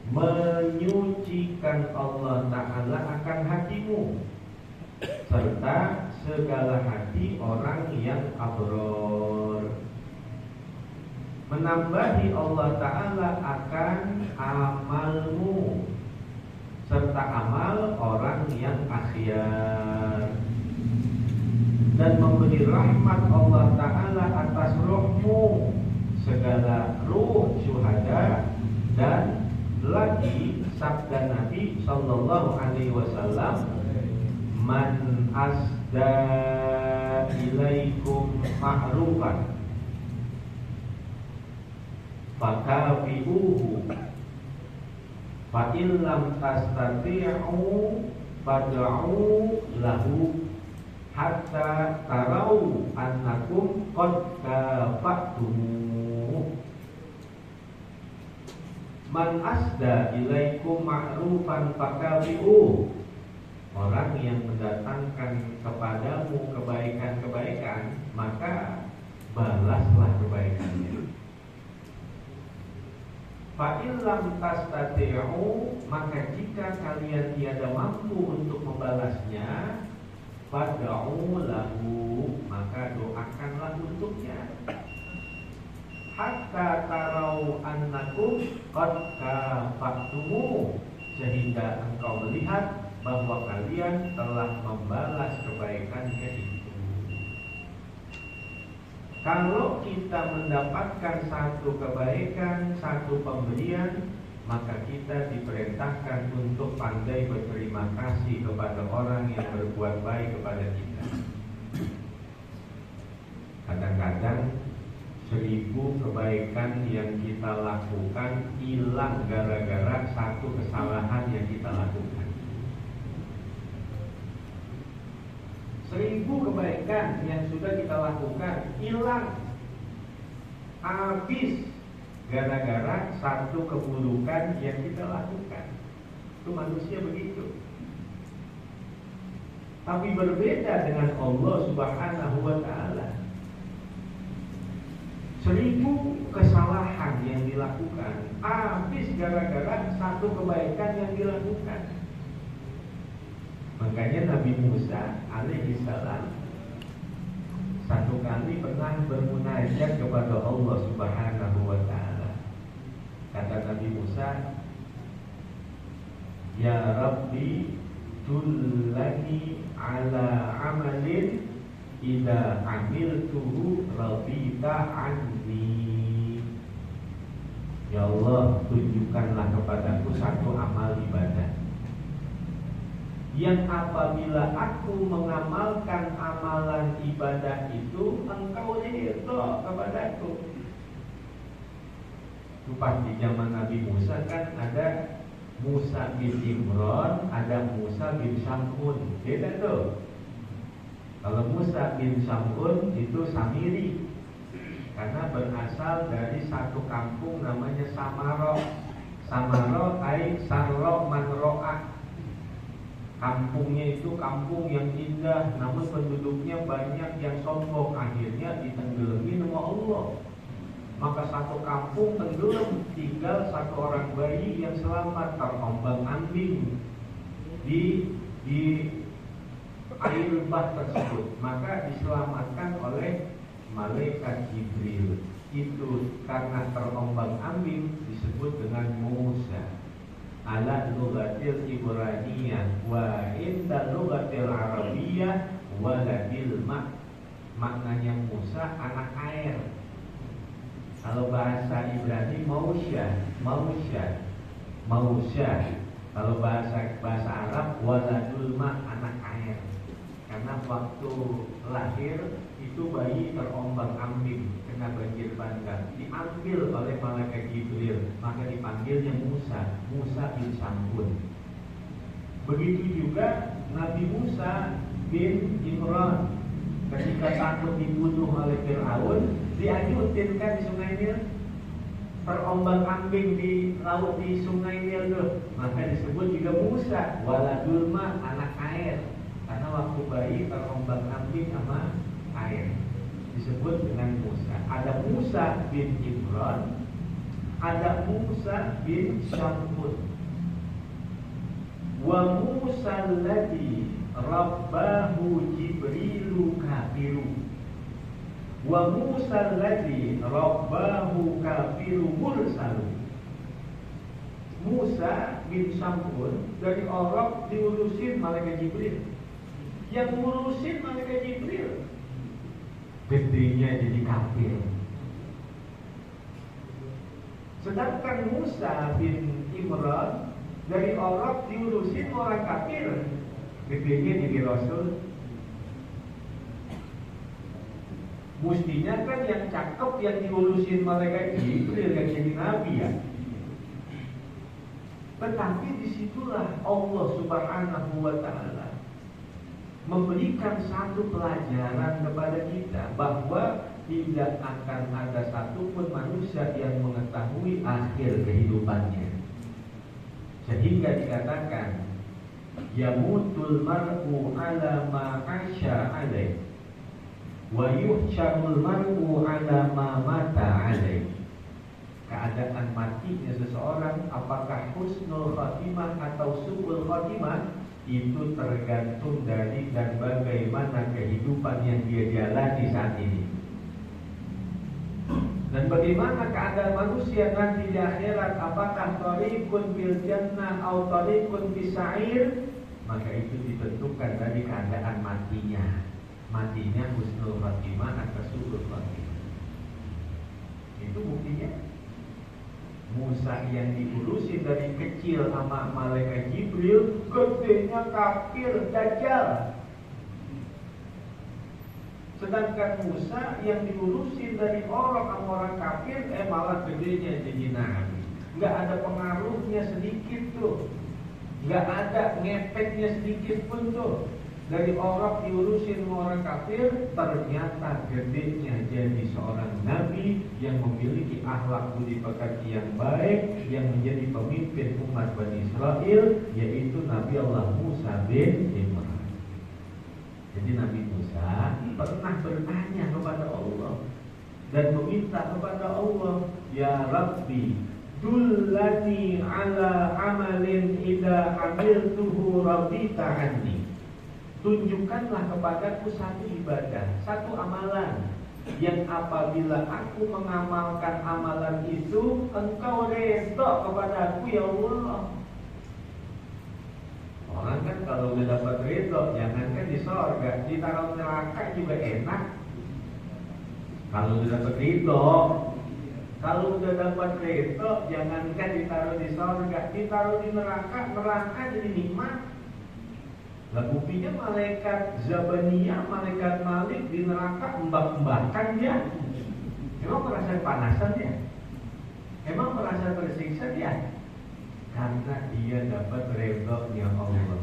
menyucikan Allah Ta'ala akan hatimu, serta segala hati orang yang abror, menambahi Allah Ta'ala akan amalmu, serta amal orang yang akhyar, dan memberi rahmat Allah Ta'ala atas ruhmu, segala ruh syuhada. Dan lagi sabda Nabi Sallallahu Alaihi Wasallam, man asda ilaikum ma'rufan fakafi'uhu fa illam tastati'u fad'u lahu hatta tarau annakum qad kafa'tumu. Man asda ilaikum ma'rufan fakafi'uhu, orang yang mendatangkan kepadamu kebaikan-kebaikan, maka balaslah kebaikannya. Fa illam tastati'u, maka jika kalian tiada mampu untuk membalasnya, fad'u lahu, maka doakanlah untuknya. Hatta tarau annakum qad kafa'tumu, sehingga engkau melihat bahwa kalian telah membalas kebaikannya itu. Kalau kita mendapatkan satu kebaikan, satu pemberian, maka kita diperintahkan untuk pandai berterima kasih kepada orang yang berbuat baik kepada kita. Kadang-kadang 1000 kebaikan yang kita lakukan hilang gara-gara satu kesalahan yang kita lakukan. 1000 kebaikan yang sudah kita lakukan hilang, habis gara-gara satu keburukan yang kita lakukan. Itu manusia begitu. Tapi berbeda dengan Allah Subhanahu wa Ta'ala. 1000 kesalahan yang dilakukan habis gara-gara satu kebaikan yang dilakukan. Makanya Nabi Musa alaihi salam satu kali pernah bermunajat kepada Allah Subhanahu wa Ta'ala. Kata Nabi Musa, ya Rabbi dullani ala amalin idza amiltuhu radita anni. Ya Allah, tunjukkanlah kepadaku satu amal ibadah yang apabila aku mengamalkan amalan ibadah itu, engkau ridho kepadaku. Itu pasti zaman Nabi Musa kan ada Musa bin Imran, ada Musa bin Sam'un. Beda tuh. Kalau Musa bin Sam'un itu Samiri, karena berasal dari satu kampung namanya Samaro. Samaro ay sarro manro'a. Kampungnya itu kampung yang indah, namun penduduknya banyak yang sombong. Akhirnya ditenggelami sama Allah. Maka satu kampung tenggelam, tinggal satu orang bayi yang selamat, terombang-ambing di air bah tersebut. Maka diselamatkan oleh malaikat Jibril. Itu karena terombang-ambing disebut dengan Musa. Ala lughatil Ibraniyah wa inda lughatil Arabiyyah waladil ma'. Maknanya Musa anak air. Kalau bahasa Ibrani Mausya. Kalau bahasa Arab waladul ma', anak air. Karena waktu lahir itu bayi terombang-ambing, kena banjir bandang, diambil oleh malaikat Jibril, maka dipanggilnya Musa bin Sam'un. Begitu juga Nabi Musa bin Imran, ketika takut dibunuh oleh Fir'aun, diajutin kan di Sungai Nil, terombang-ambing di laut di Sungai Nil tuh, maka disebut juga Musa waladul ma', anak air. Karena waktu bayi terombang-ambing sama air, disebut dengan Musa. Ada Musa bin Imran, ada Musa bin Syamhun. Wa Musa alladhi rabbahu Jibrilu kafiru. Wa Musa alladhi rabbahu kafiru mursalu. Musa bin Syamhun dari orang diurusin malaikat Jibril. Yang ngurusin malaikat Jibril, gedenya jadi kafir. Sedangkan Musa bin Imran dari orang diurusin orang kafir, gedenya jadi rasul. Mestinya kan yang cakep yang diurusin malaikat Jibril yang jadi nabi ya. Tetapi disitulah Allah Subhanahu wa Ta'ala memberikan satu pelajaran kepada kita bahwa tidak akan ada satupun manusia yang mengetahui akhir kehidupannya. Sehingga dikatakan yamutul mar'u ala ma 'asha 'alaih wa yuhsyarul mar'u ala ma mata 'alaih. Keadaan matinya seseorang apakah husnul khatimah atau su'ul khatimah itu tergantung dari dan bagaimana kehidupan yang dia jalani saat ini. Dan bagaimana keadaan manusia nanti di akhirat, apakah thariqun bil jannah atau thariqun bis sa'ir, maka itu ditentukan dari keadaan matinya. Matinya husnul khatimah atau su'ul khatimah. Itu buktinya Musa yang diurusin dari kecil sama malaikat Jibril, gedenya kafir dajjal. Sedangkan Musa yang diurusin dari orang kafir, malah gedenya jadi nabi. Nggak ada pengaruhnya sedikit tuh, nggak ada ngefeknya sedikit pun tuh. Dari orang diurusin sama orang kafir, ternyata gedenya jadi seorang nabi yang memiliki akhlak budi pekerti yang baik, yang menjadi pemimpin umat Bani Israel, yaitu Nabi Allah Musa bin Imran. Jadi Nabi Musa pernah bertanya kepada Allah dan meminta kepada Allah, ya Rabbi, dullani ala amalin idza amiltuhu radita anni. Tunjukkanlah kepadaku satu ibadah, satu amalan yang apabila aku mengamalkan amalan itu, engkau redha kepadaku ya Allah. Orang kan kalau udah dapat redha, jangankan di surga, ditaruh neraka juga enak. Kalau udah dapat ridho, kalau udah dapat redha, jangankan ditaruh di surga, ditaruh di neraka, neraka jadi nikmat. Lah buktinya malaikat Zabaniyah, malaikat Malik di neraka embak-embakan dia. Emang merasa panasan dia? Emang merasa tersiksa dia? Karena dia dapat redha-Nya Allah.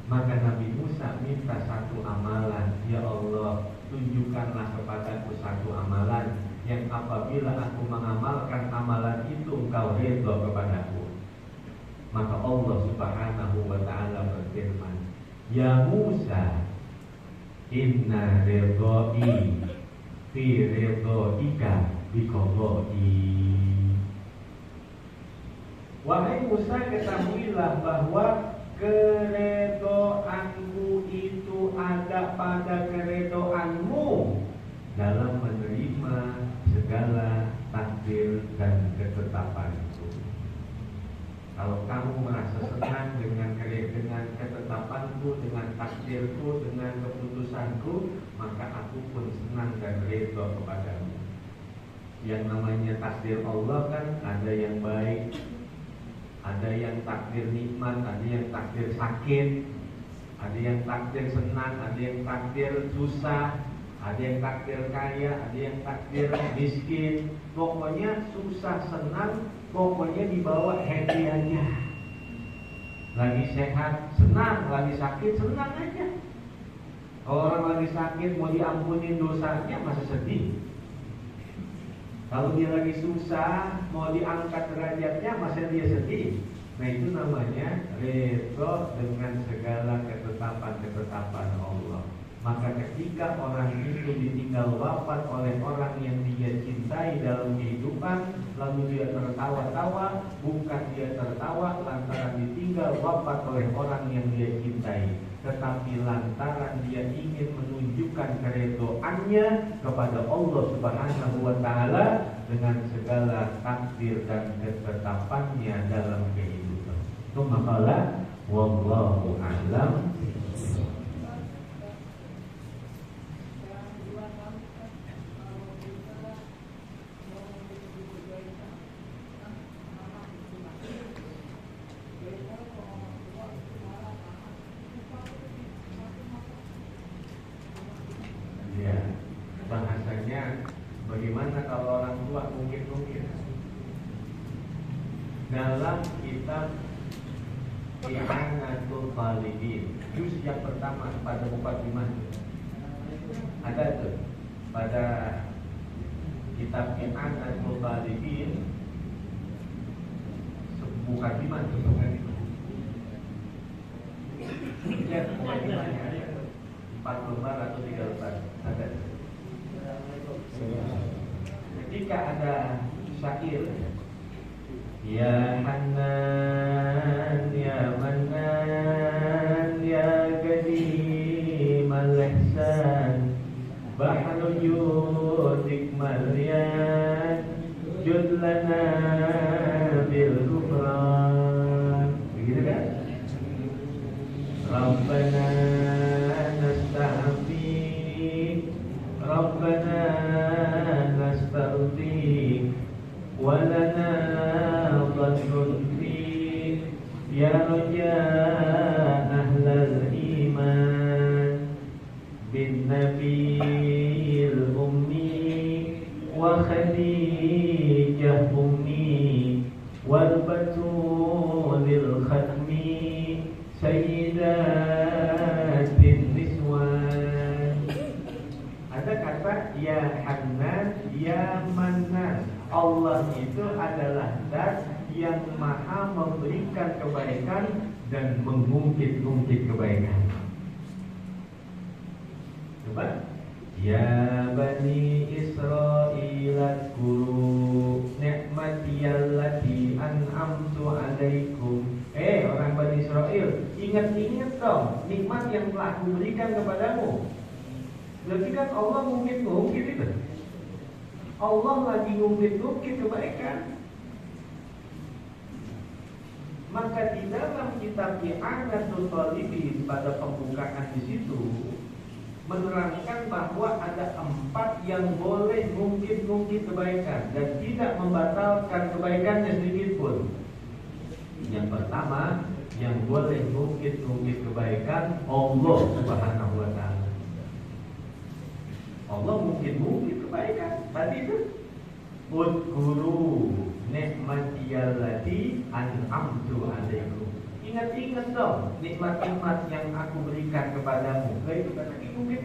Maka Nabi Musa minta satu amalan, ya Allah, tunjukkanlah kepadaku satu amalan yang apabila aku mengamalkan amalan itu engkau redha kepadaku. Maka Allah Subhanahu wa Ta'ala berfirman, ya Musa, inna ridhai fi ridhaika biqadai. Wahai Musa, ketahuilah bahwa keredoanku itu ada pada keredoanmu dalam menerima segala takdir dan ketetapanku. Kalau kamu merasa senang dengan ketetapanku, dengan takdirku, dengan keputusanku, maka aku pun senang dan redha kepadamu. Yang namanya takdir Allah kan ada yang baik, ada yang takdir nikmat, ada yang takdir sakit, ada yang takdir senang, ada yang takdir susah, ada yang takdir kaya, ada yang takdir miskin. Pokoknya susah senang, pokoknya dibawa happy aja. Lagi sehat senang, lagi sakit senang aja. Kalau orang lagi sakit mau diampunin dosanya masa sedih. Kalau dia lagi susah mau diangkat derajatnya masa dia sedih. Nah itu namanya redha dengan segala ketetapan-ketetapan Allah. Maka ketika orang itu ditinggal wafat oleh orang yang dia cintai dalam kehidupan, lalu dia tertawa-tawa, bukan dia tertawa lantaran ditinggal wafat oleh orang yang dia cintai, tetapi lantaran dia ingin menunjukkan keredoannya kepada Allah Subhanahu wa Ta'ala dengan segala takdir dan ketetapannya dalam kehidupan. Itu makalah wallahu a'lam. Bagaimana kalau orang tua mungkin dalam kitab I'anatul Talibin juz yang pertama pada mukadimah ada tuh, pada kitab I'anatul Talibin mukadimah itu lihat mukadimahnya ada 4 lembar atau 3 lembar ada. Ketika ada syair ya Hanan ya Manan ya Qadim al-Ihsan Bahrul Judik Maryan Judlana bil Ghufran, begitu kan? Rabbana nasta'fi Rabbana nasta'fi walana dhanun fi ya raja ahlal iman bin nabil ummi wa khadijah ummi wal batulil khatmi sayyidatin niswan. Ada kata ya Hanan ya Manan. Allah itu adalah zat yang maha memberikan kebaikan dan mengungkit-ungkit kebaikan. Coba ya Bani Israil adkuru ni'mati allati an'amtu alaikum. Orang Bani Israel, ingat-ingat dong nikmat yang telah aku berikan kepadamu. Berarti kan Allah ngungkit-ngungkit itu. Allah lagi ngungkit-ngungkit kebaikan. Maka di dalam kitab I'anatul Talibin pada pembukaan di situ menerangkan bahwa ada 4 yang boleh ngungkit-ngungkit kebaikan dan tidak membatalkan kebaikannya sedikit pun. Yang pertama, yang boleh ngungkit-ngungkit kebaikan Allah Subhanahu wa Ta'ala. Allah mungkin kebaikan tadi itu. Udhkuru ni'mati allati an'amtu alaikum. Ingat-ingat dong nikmat-nikmat yang aku berikan kepadamu. Itu kan lagi mungkin.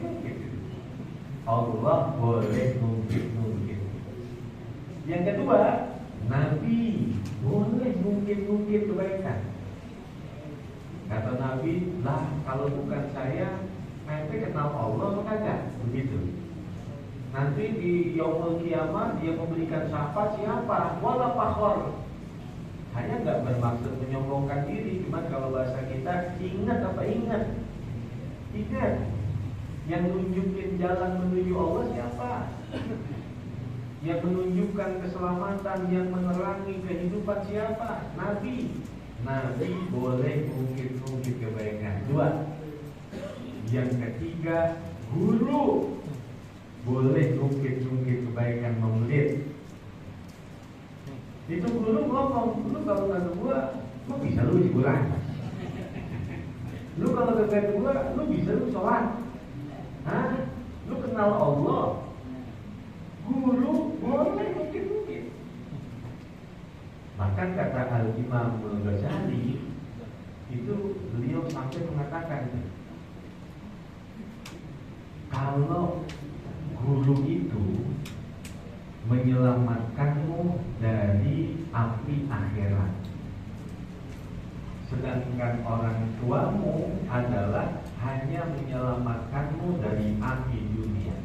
Allah boleh mungkin. Yang kedua, Nabi boleh mungkin kebaikan. Kata Nabi, lah kalau bukan saya, nanti kenal Allah atau kagak? Begitu. Nanti di yaumul kiamat dia memberikan syafaat siapa? Wala fakhor. Hanya nggak bermaksud menyombongkan diri, cuma kalau bahasa kita ingat apa ingat? Ingat. Yang nunjukin jalan menuju Allah siapa? Yang menunjukkan keselamatan, yang menerangi kehidupan siapa? Nabi. Nabi boleh mungkin kebaikan. 2. Yang ketiga, guru boleh ngungkit kebaikan memurid. Itu guru ngomong, lu kalau kata gua, lu bisa lu hiburan. Lu kalau kata gua, lu bisa lu sholat. Hah? Lu kenal Allah. Guru boleh mungkin. Bahkan kata Al-Imam Al-Ghazali, itu beliau sampai mengatakan, kalau guru itu menyelamatkanmu dari api akhirat, sedangkan orang tuamu adalah hanya menyelamatkanmu dari api dunia.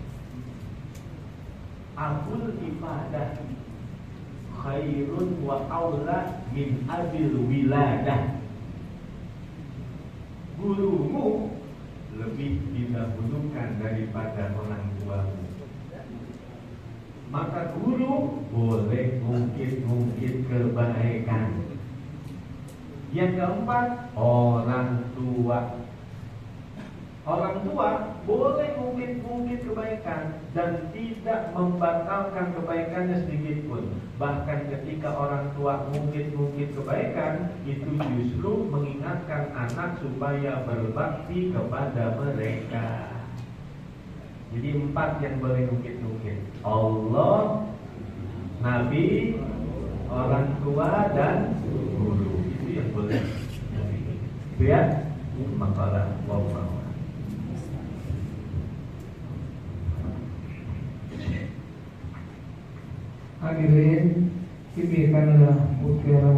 Abul ibadah khairun wa aula min abil wiladah. Gurumu lebih didahulukan daripada orang tuamu. Maka guru boleh mungkit-mungkit kebaikan. Yang keempat, orang tua. Orang tua boleh mungkit-mungkit kebaikan dan tidak membatalkan kebaikannya sedikit pun. Bahkan ketika orang tua mungkit-mungkit kebaikan, itu justru mengingatkan anak supaya berbakti kepada mereka. Jadi 4 yang boleh mungkit-mungkit: Allah, Nabi, orang tua, dan guru. Itu yang boleh. Itu ya, makalah wallahu. Hadirin, demikianlah mutiara